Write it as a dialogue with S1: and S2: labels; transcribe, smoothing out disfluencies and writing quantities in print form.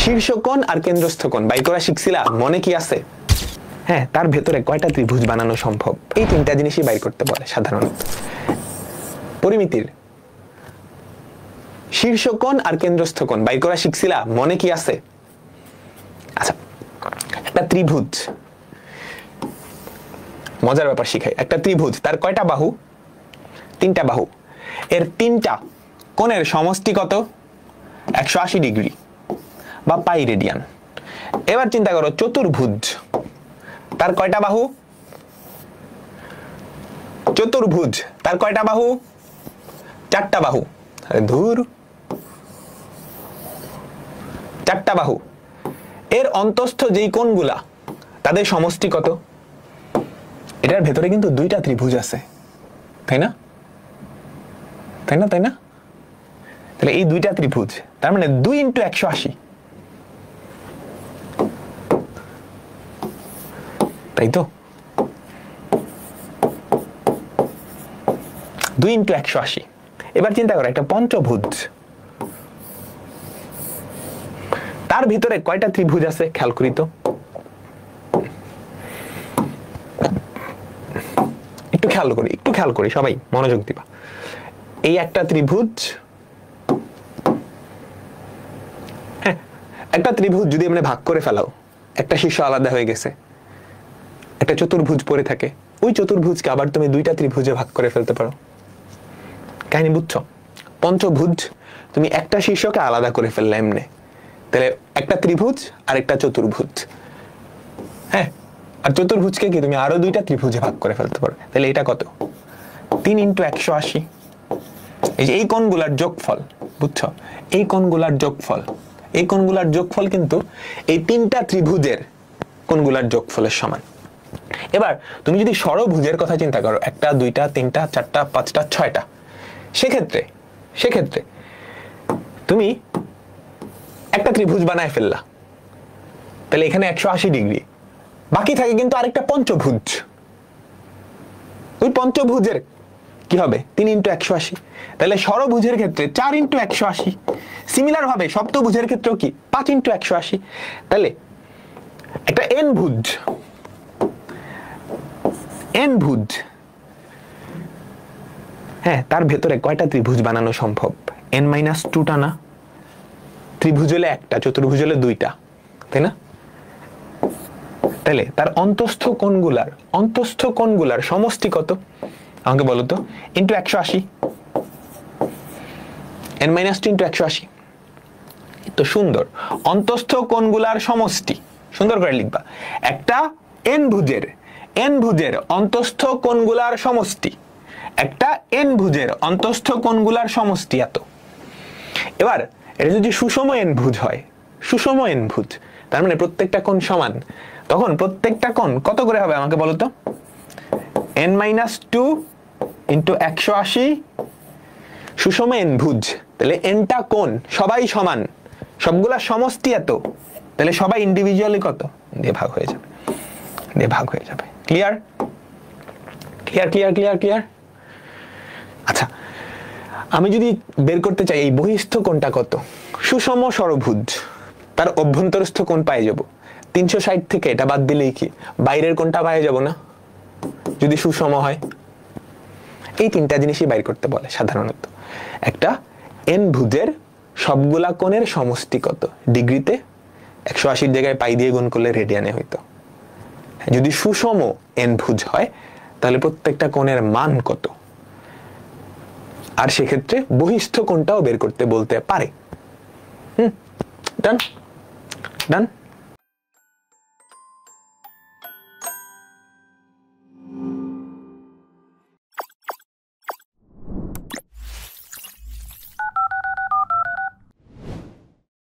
S1: শীর্ষকোণ আর কেন্দ্রস্থ কোণ বাইর করা শিখছিলা, মনে কি আছে? হ্যাঁ, তার ভেতরে কয়টা ত্রিভুজ বানানো সম্ভব, এই তিনটা জিনিসই বাইর করতে বলে সাধারণত পরিমিতির। শীর্ষকোণ আর কেন্দ্রস্থ কোণ বাইর করা শিখছিলা, মনে কি আছে? আচ্ছা, একটা ত্রিভুজ, মজার ব্যাপার শিখাই। একটা ত্রিভুজ, তার কয়টা বাহু? তিনটা বাহু। এর তিনটা কোণের সমষ্টি কত? 180 ডিগ্রি বা পাই রেডিয়ান। এবার চিন্তা করো চতুর্ভুজ, তার কয়টা বাহু? চতুর্ভুজ, তার কয়টা বাহু? 4টা বাহু। ধুর, 4টা বাহু। এর অন্তঃস্থ যেই কোণগুলা, তাদের সমষ্টি কত? এটার ভেতরে কিন্তু 2টা ত্রিভুজ আছে, তাই না? তাই না? তাই না? তাহলে এই 2টা ত্রিভুজ, তার মানে 2 × 180, তাই তো? 2 × 180। এবার চিন্তা করো একটা পঞ্চভুজ, তার ভিতরে কয়টা ত্রিভুজ আছে খেয়াল করি তো। একটু খেয়াল করি সবাই মনোযোগ দিবা। এই একটা ত্রিভুজ, হ্যাঁ, একটা ত্রিভুজ যদি আমরা ভাগ করে ফেলাও, একটা শীর্ষ আলাদা হয়ে গেছে, একটা চতুর্ভুজ পড়ে থাকে, ওই চতুর্ভুজকে আবার তুমি 2টা ত্রিভুজে ভাগ করে ফেলতে পারো। কাহিনী বুঝছো? পঞ্চভুজ তুমি একটা শীর্ষকে আলাদা করে ফেললে এমনি, তাহলে একটা ত্রিভুজ আর একটা চতুর্ভুজ, হ্যাঁ, আর চতুর্ভুজকে কি তুমি আরো 2টা ত্রিভুজে ভাগ করে ফেলতে পারো। তাহলে এটা কত? 3 × 180। এই যে এই কোণগুলার যোগফল, বুঝছো? এই কোণগুলার যোগফল, এই কোণগুলার যোগফল কিন্তু এই 3টা ত্রিভুজের কোণগুলার যোগফলের সমান। এবার তুমি যদি ষড়ভুজের কথা চিন্তা করো, 1টা 2টা 3টা 4টা 5টা 6টা, সেক্ষেত্রে তুমি একটা ত্রিভুজ বানায় ফেললা, তাহলে এখানে 180 ডিগ্রি, বাকি থাকে কিন্তু আরেকটা পঞ্চভুজ। ওই পঞ্চভুজের কি হবে? 3 × 180। তাহলে ষড়ভুজের ক্ষেত্রে 4 × 180। সিমিলার ভাবে সপ্তভুজের ক্ষেত্রেও কি 5 × 180। তাহলে একটা এন ভুজ, হ্যাঁ, তার ভেতরে কয়টা ত্রিভুজ বানানো সম্ভব? n-2টা না? ত্রিভুজ হলে একটা, চতুর্ভুজ হলে 2টা, তাই না? তাহলে তার অন্তঃস্থ কোণগুলার সমষ্টি কত আমাকে বলো তো? × 180, n-2 × 180। তো সুন্দর, অন্তঃস্থ কোণগুলার সমষ্টি সুন্দর করে লিখবা। একটা এন ভুজের অন্তঃস্থ কোণগুলার সমষ্টি, একটা এন ভুজের অন্তঃস্থ কোণগুলার সমষ্টি এত। এবার এটা যদি সুষম এন ভুজ হয়, সুষম এন ভুজ, তার মানে প্রত্যেকটা কোণ সমান, তখন প্রত্যেকটা কোণ কত করে হবে আমাকে বলো তো? n-2 × 180 সুষম এন ভুজ। তাহলে এনটা কোণ সবাই সমান, সবগুলা সমষ্টি এত, তাহলে সবাই ইন্ডিভিজুয়ালি কত দিয়ে ভাগ হয়ে যাবে। ক্লিয়ার? আচ্ছা, আমি যদি বের করতে চাই এই বহিস্থ কোণটা কত, সুষম ষড়ভুজ, তার অভ্যন্তরস্থ কোণ পেয়ে যাব 360 থেকে, এটা বাদ দিলেই কি বাইরের কোণটা পেয়ে যাব না যদি সুষম হয়? এই তিনটা জিনিসই বাইর করতে বলে সাধারণত। একটা এন ভুজের সবগুলা কোণের সমষ্টি কত, ডিগ্রিতে 180 জায়গায় পাই দিয়ে গুণ করলে রেডিয়ানে হইতো। যদি সুষম এন ভুজ হয় তাহলে প্রত্যেকটা কোণের মান কত, আর সেক্ষেত্রে বহিস্থ কোণটাও বের করতে বলতে পারে। ডান।